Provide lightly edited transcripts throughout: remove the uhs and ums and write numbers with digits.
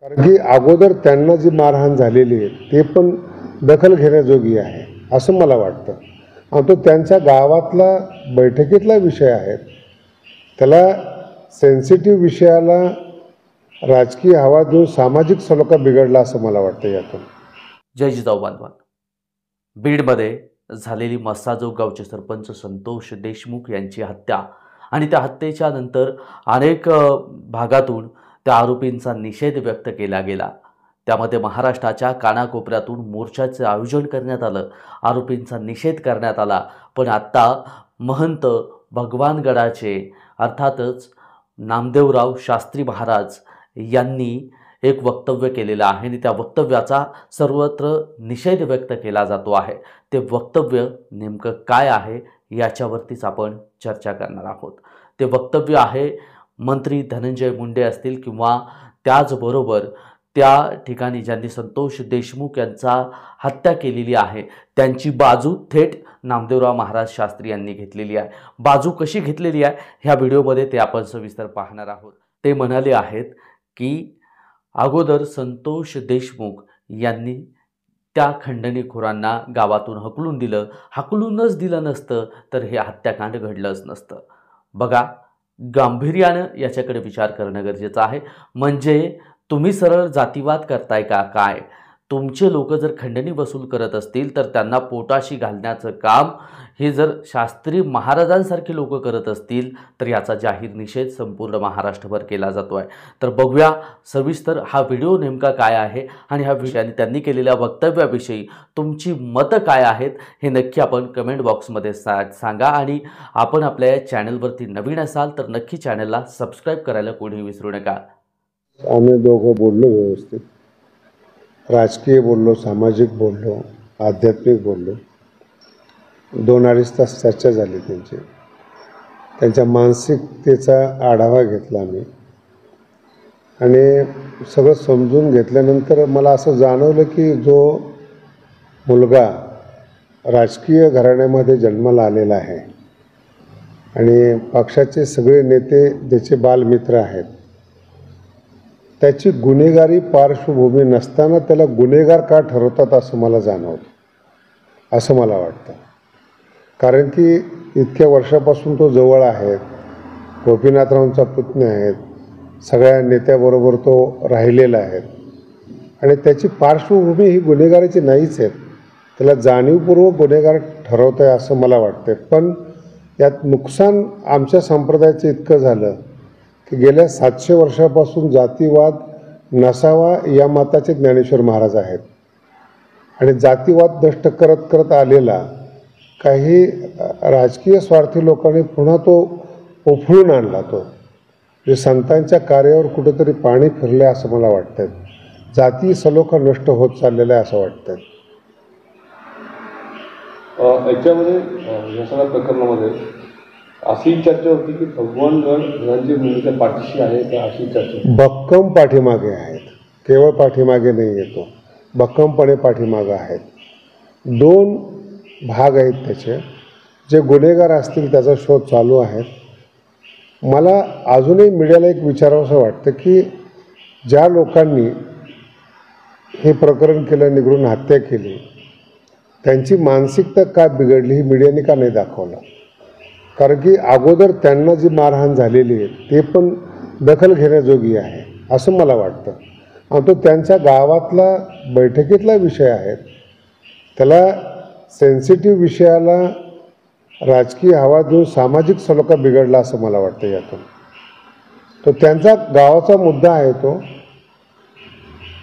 कारण की अगोदर त्यांना जी मारहाण झालेली आहे ते पण दखल घेण्याजोगी आहे असं मला वाटतं. आणि तो त्यांच्या गावातला बैठकीतला विषय आहे, त्याला सेन्सिटिव्ह विषयाला राजकीय हवा देऊन सामाजिक सलोखा बिघडला असं मला वाटतं यातून. जय जिजाऊ बांधवांनो, बीडमध्ये झालेली मस्साजोग गावचे सरपंच संतोष देशमुख यांची हत्या आणि त्या हत्येच्या नंतर अनेक भागातून त्या आरोपींचा निषेध व्यक्त केला गेला. त्यामध्ये महाराष्ट्राच्या कानाकोपऱ्यातून मोर्चाचे आयोजन करण्यात आलं, आरोपींचा निषेध करण्यात आला. पण आत्ता महंत भगवानगडाचे अर्थातच नामदेवराव शास्त्री महाराज यांनी एक वक्तव्य केलेलं आहे आणि त्या वक्तव्याचा सर्वत्र निषेध व्यक्त केला जातो आहे. ते वक्तव्य नेमकं काय आहे याच्यावरतीच आपण चर्चा करणार आहोत. ते वक्तव्य आहे मंत्री धनंजय मुंडे असतील किंवा त्याचबरोबर त्या ठिकाणी ज्यांनी संतोष देशमुख यांचा हत्या केलेली आहे त्यांची बाजू थेट नामदेवराव महाराज शास्त्री यांनी घेतलेली आहे. बाजू कशी घेतलेली आहे ह्या व्हिडिओमध्ये ते आपण सविस्तर पाहणार आहोत. ते म्हणाले आहेत की अगोदर संतोष देशमुख यांनी त्या खंडणीखोरांना गावातून हकलून दिलं. हकलूनच दिलं नसतं तर हे हत्याकांड घडलंच नसतं. बघा, गांभीर्यानं याच्याकडे विचार करणं गरजेचं आहे. म्हणजे तुम्ही सरळ जातीवाद करताय का काय? तुमचे लोक जर खंडणी वसूल करत असतील तर त्यांना पोटाशी घालण्याचं काम हे जर शास्त्री महाराजांसारखे लोक करत असतील तर याचा जाहीर निषेध संपूर्ण महाराष्ट्रभर केला जातो आहे. तर बघूया सविस्तर हा व्हिडिओ नेमका काय आहे आणि ह्या विषयाने त्यांनी केलेल्या वक्तव्याविषयी तुमची मतं काय आहेत हे नक्की आपण कमेंट बॉक्समध्ये सांगा. आणि आपण आपल्या या चॅनलवरती नवीन असाल तर नक्की चॅनलला सबस्क्राईब करायला कोणी विसरू नका. आम्ही दोघं बोललो, व्यवस्थित राजकीय बोललो, सामाजिक बोललो, आध्यात्मिक बोललो. 2-2.5 तास चर्चा झाली त्यांची. त्यांच्या मानसिकतेचा आढावा घेतला आम्ही आणि सगळं समजून घेतल्यानंतर मला असं जाणवलं की जो मुलगा राजकीय घराण्यामध्ये जन्माला आलेला आहे आणि पक्षाचे सगळे नेते त्याचे बालमित्र आहेत, त्याची गुन्हेगारी पार्श्वभूमी नसताना त्याला गुन्हेगार का ठरवतात असं मला जाणवतं, असं मला वाटतं. कारण की इतक्या वर्षापासून तो जवळ आहे, गोपीनाथरावांचा पुतण्या आहेत, सगळ्या नेत्याबरोबर तो राहिलेला आहे आणि त्याची पार्श्वभूमी ही गुन्हेगाराची नाहीच आहे. त्याला जाणीवपूर्वक गुन्हेगार ठरवत आहे असं मला वाटतं. पण यात नुकसान आमच्या संप्रदायाचं इतकं झालं की गेल्या 700 वर्षापासून जातीवाद नसावा या मताचे ज्ञानेश्वर महाराज आहेत आणि जातीवाद नष्ट करत करत आलेला काही राजकीय स्वार्थी लोकांनी पुन्हा तो उफळून आणला. तो जे संतांच्या कार्यावर कुठेतरी पाणी फिरले असं मला वाटतं. जाती सलोखा नष्ट होत चाललेला आहे असं वाटतं. याच्यामध्ये या सगळ्या प्रकरणामध्ये अशी चर्चा होती की भगवानगड धनंजय मुंडेच्या पाठीशी आहे का, अशी चर्चा भक्कम पाठीमागे आहेत. केवळ पाठीमागे नाही येतो, भक्कमपणे पाठीमागे आहेत. 2 भाग आहेत त्याचे. जे गुन्हेगार असतील त्याचा शोध चालू आहे. मला अजूनही मीडियाला एक विचारावंसं वाटतं की ज्या लोकांनी हे प्रकरण केलं, निघून हत्या केली, त्यांची मानसिकता का बिघडली ही मीडियाने का नाही दाखवलं? कारण की अगोदर त्यांना जी मारहाण झालेली आहे ते पण दखल घेण्याजोगी आहे असं मला वाटतं. आणि तो त्यांच्या गावातला बैठकीतला विषय आहे, त्याला सेन्सिटिव्ह विषयाला राजकीय हवा देऊन सामाजिक सलोखा बिघडला असं मला वाटतं यातून. तो त्यांचा गावाचा मुद्दा आहे तो.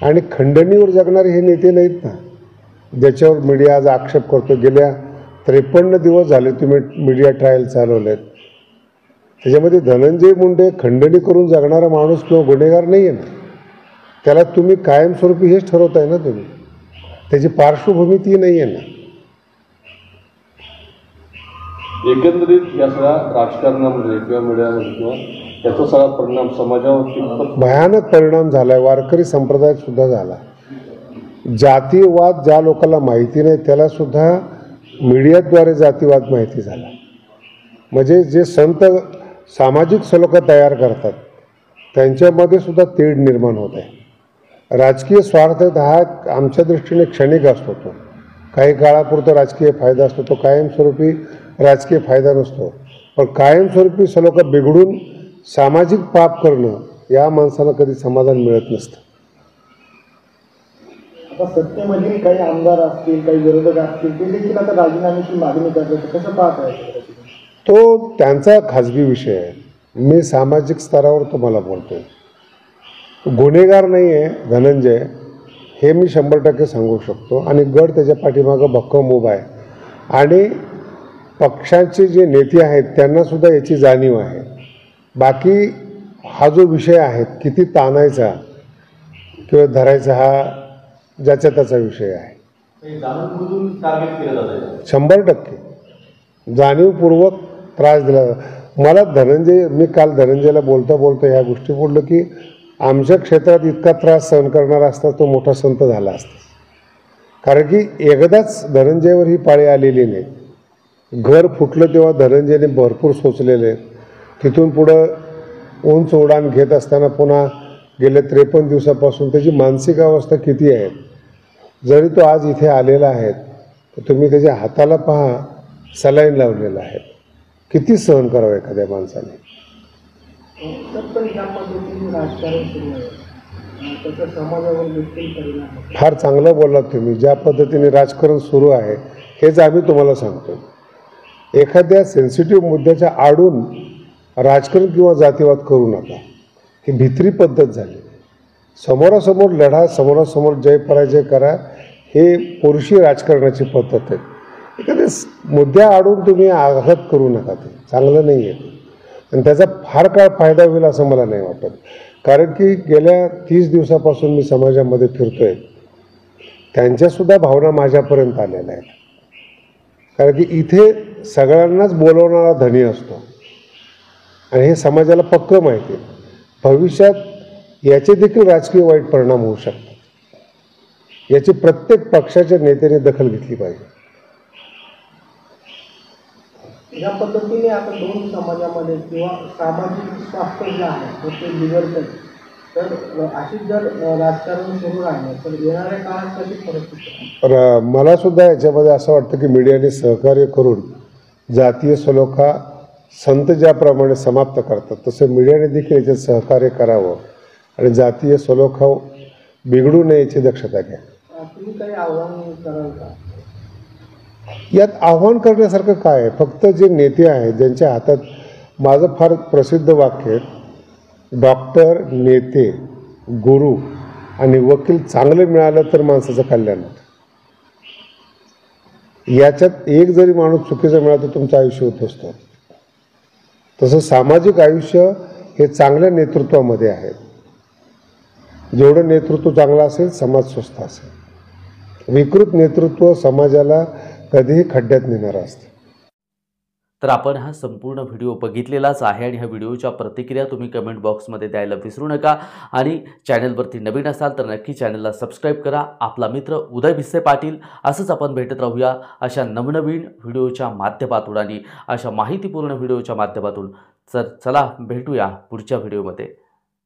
आणि खंडणीवर जगणारे हे नेते नाहीत ना ज्याच्यावर मीडिया आज आक्षेप करतो. गेल्या 53 दिवस झाले तुम्ही मीडिया ट्रायल चालवलेत. त्याच्यामध्ये धनंजय मुंडे खंडणी करून जगणारा माणूस किंवा गुन्हेगार नाही आहे ना. त्याला तुम्ही कायमस्वरूपी हेच ठरवताय ना तुम्ही. त्याची पार्श्वभूमी ती नाही आहे ना. एकंदरीत या सगळ्या राजकारणामध्ये किंवा मीडियामध्ये किंवा याचा सगळा परिणाम समाजावर भयानक परिणाम झाला आहे. वारकरी संप्रदायात सुद्धा झाला. जातीवाद ज्या लोकांना माहिती नाही त्याला सुद्धा मीडियाद्वारे जातीवाद माहिती झाला. म्हणजे जे संत सामाजिक सलोखा तयार करतात त्यांच्यामध्ये सुद्धा तेढ निर्माण होत आहे. राजकीय स्वार्थ हा आमच्या दृष्टीने क्षणिक असतो. तो काही काळापुरता राजकीय फायदा असतो, तो कायमस्वरूपी राजकीय फायदा नसतो. पण कायमस्वरूपी लोक बिघडून सामाजिक पाप करणं या माणसाला कधी समाधान मिळत नसतं. आता सत्तेमध्ये काही आमदार असतील, काही विरोधक असतील, ते देखील आता राजीनाम्याची मागणी करतात. कसं पाहत आहे? तो त्यांचा खाजगी विषय आहे. मी सामाजिक स्तरावर तुम्हाला बोलतोय. गुन्हेगार नाही आहे धनंजय, हे मी 100% सांगू शकतो. आणि गड त्याच्या पाठीमागं भक्कम उभा आहे. आणि पक्षाचे जे नेते आहेत त्यांनासुद्धा याची जाणीव आहे. बाकी हा जो विषय आहे किती ताणायचा किंवा धरायचा हा ज्याचा त्याचा विषय आहे. 100% जाणीवपूर्वक त्रास दिला. मला मी काल धनंजयला बोलता बोलता ह्या गोष्टी बोललो की आमच्या क्षेत्रात इतका त्रास सहन करणारा असता तो मोठा संत झाला असता. कारण की एकदाच धनंजयवर ही पाळी आलेली नाही. घर फुटलं तेव्हा धनंजयने भरपूर सोचलेले. तिथून पुढं उंच उडान घेत असताना पुन्हा गेल्या 53 दिवसापासून त्याची मानसिक अवस्था किती आहे. जरी तो आज इथे आलेला आहे तर तुम्ही त्याच्या हाताला पहा, सलाईन लावलेला आहे. किती सहन करावं एखाद्या माणसाने. पण ज्या पद्धतीने राजकारण सुरू आहे त्याचा समाजावर देखील परिणाम होतो. फार चांगलं बोललात तुम्ही. ज्या पद्धतीने राजकारण सुरू आहे हेच आम्ही तुम्हाला सांगतो. एखाद्या सेन्सिटिव्ह मुद्द्याच्या आडून राजकारण किंवा जातीवाद करू नका. ही भित्री पद्धत झाली. समोरासमोर लढा, समोरासमोर जय पराजय करा, हे पुरुषी राजकारणाची पद्धत आहे. एखाद्या मुद्द्या आडून तुम्ही आघात करू नका. ते चांगलं नाही आहे. आणि त्याचा फार काळ फायदा होईल असं मला नाही वाटत. कारण की गेल्या 30 दिवसापासून मी समाजामध्ये फिरतोय. त्यांच्यासुद्धा भावना माझ्यापर्यंत आलेल्या आहेत. कारण की इथे सगळ्यांनाच बोलवणारा धनी असतो आणि हे समाजाला पक्कं माहिती आहे. भविष्यात याचे देखील राजकीय वाईट परिणाम होऊ शकतात. याची प्रत्येक पक्षाच्या नेत्याने दखल घेतली पाहिजे. या पद्धतीने आता दोन समाजामध्ये किंवा सामाजिक स्वास्थ्य जे आहे ते बिघडतं. तर अशीच जर राजकारण सुरू राहिलं तर येणाऱ्या काळात कशी परिस्थिती? मला सुद्धा याच्यामध्ये असं वाटतं की मीडियाने सहकार्य करून जातीय सलोखा संत ज्याप्रमाणे समाप्त करतात तसं मीडियाने देखील याच्यात सहकार्य करावं आणि जातीय सलोखा बिघडू नये याची दक्षता घ्या. तुम्ही काही आव्हान कराल का? यात आव्हान करण्यासारखं काय आहे? फक्त जे नेते आहेत ज्यांच्या हातात, माझं फार प्रसिद्ध वाक्य आहे, डॉक्टर, नेते, गुरु आणि वकील चांगलं मिळालं तर माणसाचं कल्याण होतं. याच्यात एक जरी माणूस चुकीचा मिळाला तर तुमचं आयुष्य उद्ध्वस्त होतं. तसं सामाजिक आयुष्य हे चांगल्या नेतृत्वामध्ये आहे. जेवढं नेतृत्व चांगलं असेल समाज स्वस्थ असेल. विकृत नेतृत्व समाजाला कधीही खड्ड्यात नेणारं असतं. तर आपण हा संपूर्ण व्हिडिओ बघितलेलाच आहे आणि ह्या व्हिडिओच्या प्रतिक्रिया तुम्ही कमेंट बॉक्समध्ये द्यायला विसरू नका. आणि चॅनलवरती नवीन असाल तर नक्की चॅनलला सबस्क्राईब करा. आपला मित्र उदय भिसे पाटील. असंच आपण भेटत राहूया अशा नवनवीन व्हिडिओच्या माध्यमातून आणि अशा माहितीपूर्ण व्हिडिओच्या माध्यमातून. चला भेटूया पुढच्या व्हिडिओमध्ये.